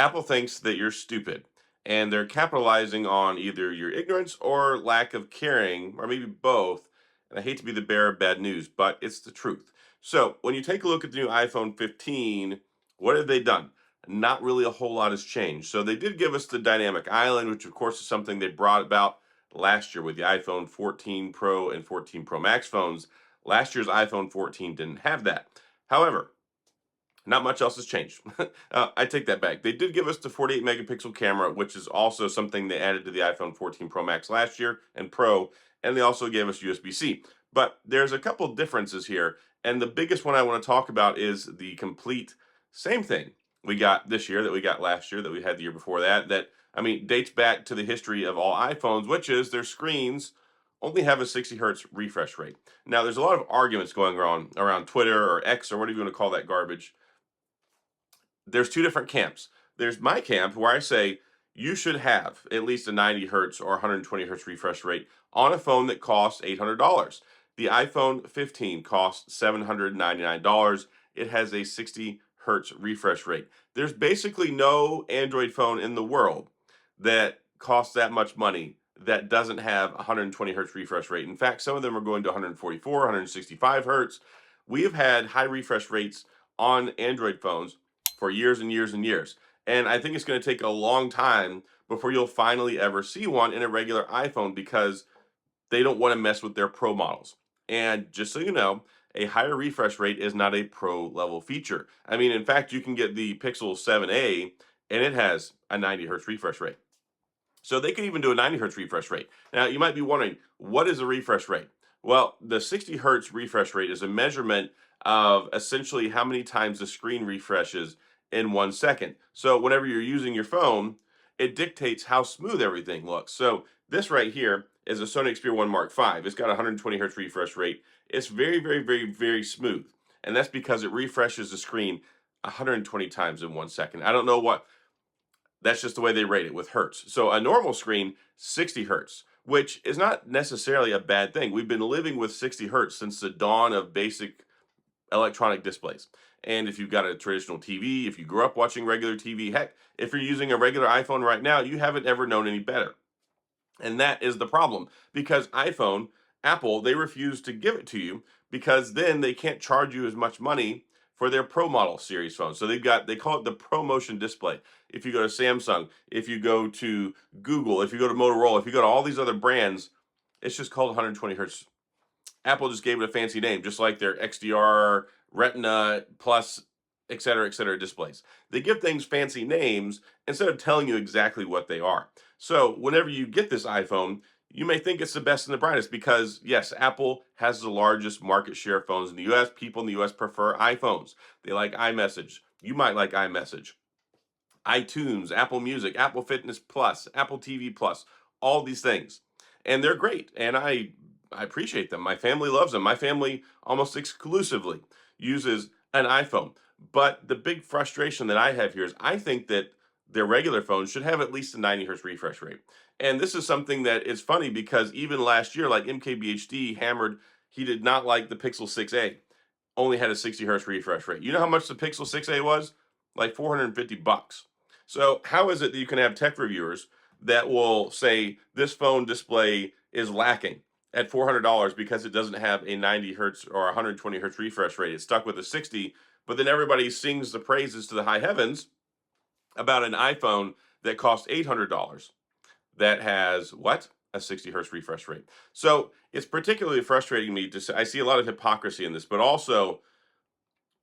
Apple thinks that you're stupid, and they're capitalizing on either your ignorance or lack of caring, or maybe both. And I hate to be the bearer of bad news, but it's the truth. So when you take a look at the new iPhone 15, what have they done? Not really a whole lot has changed. So they did give us the dynamic island, which of course is something they brought about last year with the iPhone 14 Pro and 14 Pro Max phones. Last year's iPhone 14 didn't have that. However, not much else has changed. I take that back. They did give us the 48 megapixel camera, which is also something they added to the iPhone 14 Pro Max last year and Pro, and they also gave us USB-C. But there's a couple differences here, and the biggest one I want to talk about is the complete same thing we got this year that we got last year that we had the year before that. That I mean dates back to the history of all iPhones, which is their screens only have a 60 hertz refresh rate. Now, there's a lot of arguments going on around Twitter or X or whatever you want to call that garbage. There's two different camps. There's my camp where I say you should have at least a 90 hertz or 120 hertz refresh rate on a phone that costs $800. The iPhone 15 costs $799. It has a 60 hertz refresh rate. There's basically no Android phone in the world that costs that much money that doesn't have 120 hertz refresh rate. In fact, some of them are going to 144, 165 hertz. We have had high refresh rates on Android phones for years and years and years. And I think it's going to take a long time before you'll finally ever see one in a regular iPhone because they don't want to mess with their pro models. And just so you know, a higher refresh rate is not a pro level feature. I mean, in fact, you can get the Pixel 7a and it has a 90 hertz refresh rate. So they could even do a 90 hertz refresh rate. Now, you might be wondering, what is a refresh rate? Well, the 60 hertz refresh rate is a measurement of essentially how many times the screen refreshes in 1 second. So whenever you're using your phone, it dictates how smooth everything looks. So this right here is a Sony Xperia 1 Mark V. It's got a 120 hertz refresh rate. It's very, very, very, very smooth. And that's because it refreshes the screen 120 times in 1 second. I don't know what, that's just the way they rate it with hertz. So a normal screen, 60 hertz, which is not necessarily a bad thing. We've been living with 60 hertz since the dawn of basic electronic displays. And if you've got a traditional TV, if you grew up watching regular TV, heck, if you're using a regular iPhone right now, you haven't ever known any better. And that is the problem because Apple, they refuse to give it to you because then they can't charge you as much money for their Pro model series phones. So they call it the ProMotion display. If you go to Samsung, if you go to Google, if you go to Motorola, if you go to all these other brands, it's just called 120 hertz. Apple just gave it a fancy name, just like their XDR, Retina Plus, et cetera displays. They give things fancy names instead of telling you exactly what they are. So whenever you get this iPhone, you may think it's the best and the brightest because, yes, Apple has the largest market share of phones in the US. People in the US prefer iPhones. They like iMessage. You might like iMessage. iTunes, Apple Music, Apple Fitness Plus, Apple TV Plus, all these things. And they're great. And I appreciate them. My family loves them. My family almost exclusively uses an iPhone. But the big frustration that I have here is I think that their regular phones should have at least a 90 hertz refresh rate. And this is something that is funny because even last year, like MKBHD hammered, he did not like the Pixel 6a, only had a 60 hertz refresh rate. You know how much the Pixel 6a was? Like 450 bucks. So how is it that you can have tech reviewers that will say this phone display is lacking at $400 because it doesn't have a 90 hertz or 120 hertz refresh rate? It's stuck with a 60, but then everybody sings the praises to the high heavens about an iPhone that costs $800 that has what? A 60 hertz refresh rate. So it's particularly frustrating me to say, I see a lot of hypocrisy in this, but also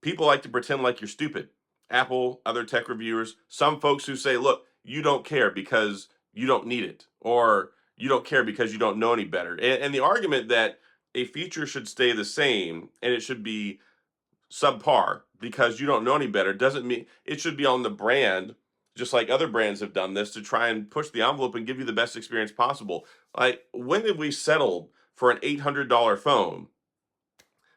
people like to pretend like you're stupid. Apple, other tech reviewers, some folks who say, look, you don't care because you don't need it, or you don't care because you don't know any better. And the argument that a feature should stay the same and it should be subpar because you don't know any better doesn't mean it should be on the brand, just like other brands have done this to try and push the envelope and give you the best experience possible. Like, when have we settled for an $800 phone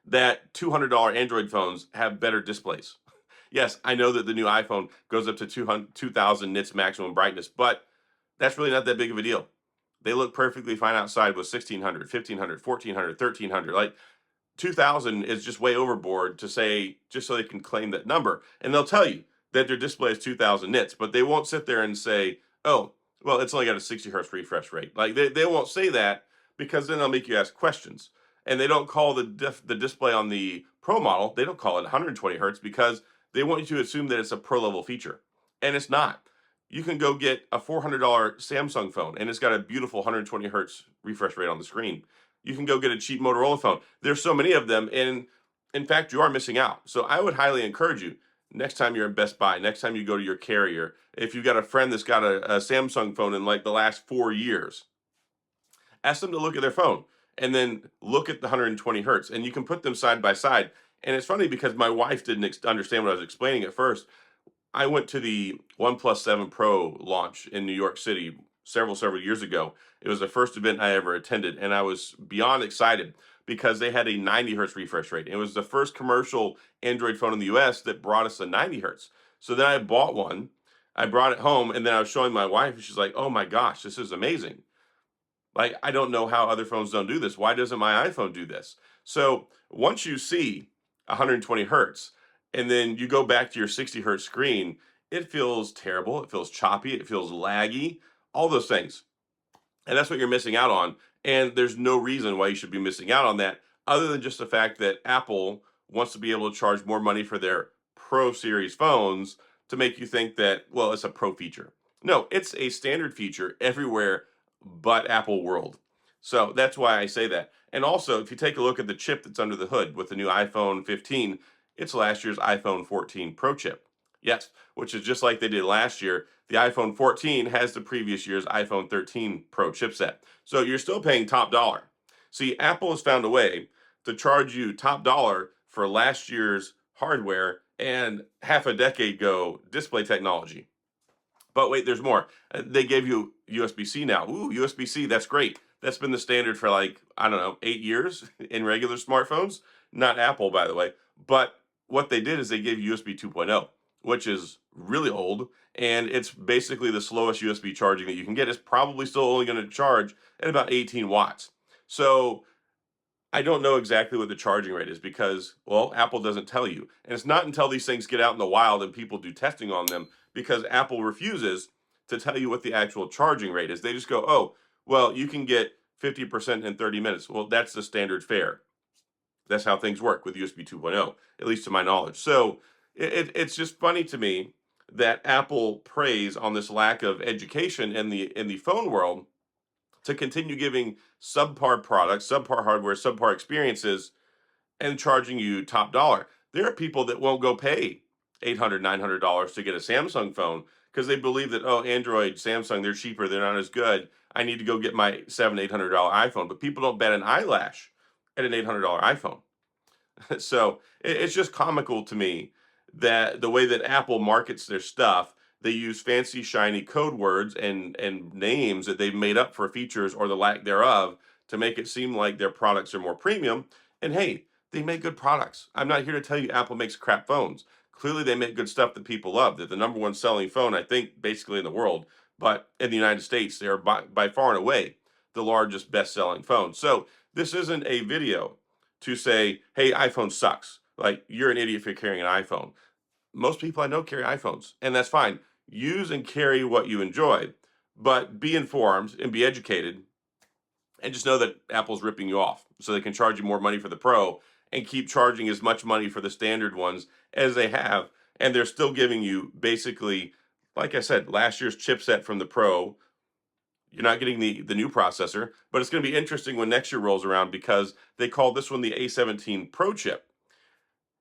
that $200 Android phones have better displays? Yes, I know that the new iPhone goes up to 2000 nits maximum brightness, but that's really not that big of a deal. They look perfectly fine outside with 1600, 1500, 1400, 1300. Like 2000 is just way overboard to say just so they can claim that number. And they'll tell you that their display is 2000 nits, but they won't sit there and say, oh, well, it's only got a 60 hertz refresh rate. Like they won't say that because then they'll make you ask questions. And they don't call the display on the Pro model, they don't call it 120 hertz because they want you to assume that it's a pro level feature. And it's not. You can go get a $400 Samsung phone and it's got a beautiful 120 hertz refresh rate on the screen. You can go get a cheap Motorola phone. There's so many of them, and in fact, you are missing out. So I would highly encourage you, next time you're in Best Buy, next time you go to your carrier, if you've got a friend that's got a Samsung phone in like the last 4 years, ask them to look at their phone and then look at the 120 hertz, and you can put them side by side. And it's funny because my wife didn't understand what I was explaining at first. I went to the OnePlus 7 Pro launch in New York City several years ago. It was the first event I ever attended, and I was beyond excited because they had a 90 hertz refresh rate. It was the first commercial Android phone in the US that brought us a 90 hertz. So then I bought one, I brought it home, and then I was showing my wife, and she's like, "Oh my gosh, this is amazing." Like, I don't know how other phones don't do this. Why doesn't my iPhone do this? So once you see 120 hertz and then you go back to your 60 hertz screen, it feels terrible. It feels choppy. It feels laggy, all those things. And that's what you're missing out on. And there's no reason why you should be missing out on that other than just the fact that Apple wants to be able to charge more money for their Pro series phones to make you think that, well, it's a pro feature. No, it's a standard feature everywhere but Apple world. So that's why I say that. And also, if you take a look at the chip that's under the hood with the new iPhone 15, it's last year's iPhone 14 Pro chip. Yes, which is just like they did last year. The iPhone 14 has the previous year's iPhone 13 Pro chipset. So you're still paying top dollar. See, Apple has found a way to charge you top dollar for last year's hardware and half a decade ago display technology. But wait, there's more. They gave you USB-C now. Ooh, USB-C, that's great. That's been the standard for like, I don't know, 8 years in regular smartphones. Not Apple, by the way. But what they did is they gave USB 2.0, which is really old. And it's basically the slowest USB charging that you can get. It's probably still only going to charge at about 18 watts. So I don't know exactly what the charging rate is because, well, Apple doesn't tell you. And it's not until these things get out in the wild and people do testing on them because Apple refuses to tell you what the actual charging rate is. They just go, oh, well, you can get 50% in 30 minutes. Well, that's the standard fare. That's how things work with USB 2.0, at least to my knowledge. So it's just funny to me that Apple preys on this lack of education in the phone world to continue giving subpar products, subpar hardware, subpar experiences, and charging you top dollar. There are people that won't go pay $800, $900 to get a Samsung phone because they believe that, oh, Android, Samsung, they're cheaper, they're not as good. I need to go get my $700, $800 iPhone. But people don't bat an eyelash at an $800 iPhone. So it's just comical to me that the way that Apple markets their stuff, they use fancy, shiny code words and names that they've made up for features or the lack thereof to make it seem like their products are more premium. And hey, they make good products. I'm not here to tell you Apple makes crap phones. Clearly, they make good stuff that people love. They're the number one selling phone, I think, basically in the world. But in the United States, they are by far and away the largest best selling phone. So this isn't a video to say, hey, iPhone sucks. Like, you're an idiot if you're carrying an iPhone. Most people I know carry iPhones, and that's fine. Use and carry what you enjoy, but be informed and be educated, and just know that Apple's ripping you off so they can charge you more money for the Pro and keep charging as much money for the standard ones as they have. And they're still giving you basically, like I said, last year's chipset from the Pro. You're not getting the new processor, but it's going to be interesting when next year rolls around because they call this one the A17 Pro chip.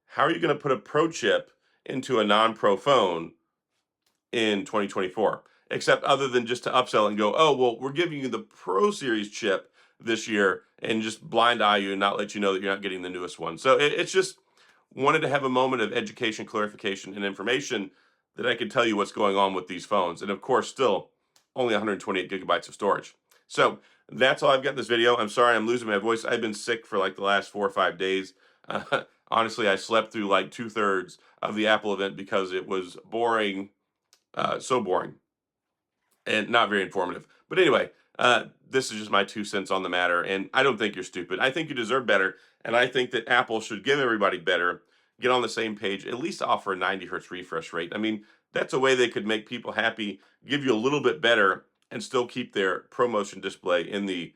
How are you going to put a Pro chip into a non-Pro phone in 2024? Except other than just to upsell and go, oh, well, we're giving you the Pro Series chip this year and just blind eye you and not let you know that you're not getting the newest one. So it's just wanted to have a moment of education, clarification, and information that I could tell you what's going on with these phones. And of course, still only 128 gigabytes of storage. So that's all I've got in this video. I'm sorry I'm losing my voice. I've been sick for like the last 4 or 5 days. Honestly, I slept through like 2/3 of the Apple event because it was boring, so boring and not very informative. But anyway, this is just my 2 cents on the matter. And I don't think you're stupid. I think you deserve better. And I think that Apple should give everybody better get on the same page, at least offer a 90 hertz refresh rate. I mean, that's a way they could make people happy, give you a little bit better, and still keep their ProMotion display in the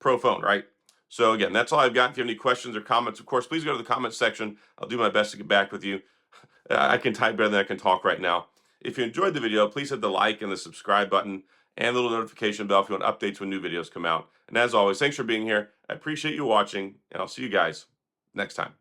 Pro phone, right? So again, that's all I've got. If you have any questions or comments, of course, please go to the comments section. I'll do my best to get back with you. I can type better than I can talk right now. If you enjoyed the video, please hit the like and the subscribe button and the little notification bell if you want updates when new videos come out. And as always, thanks for being here. I appreciate you watching, and I'll see you guys next time.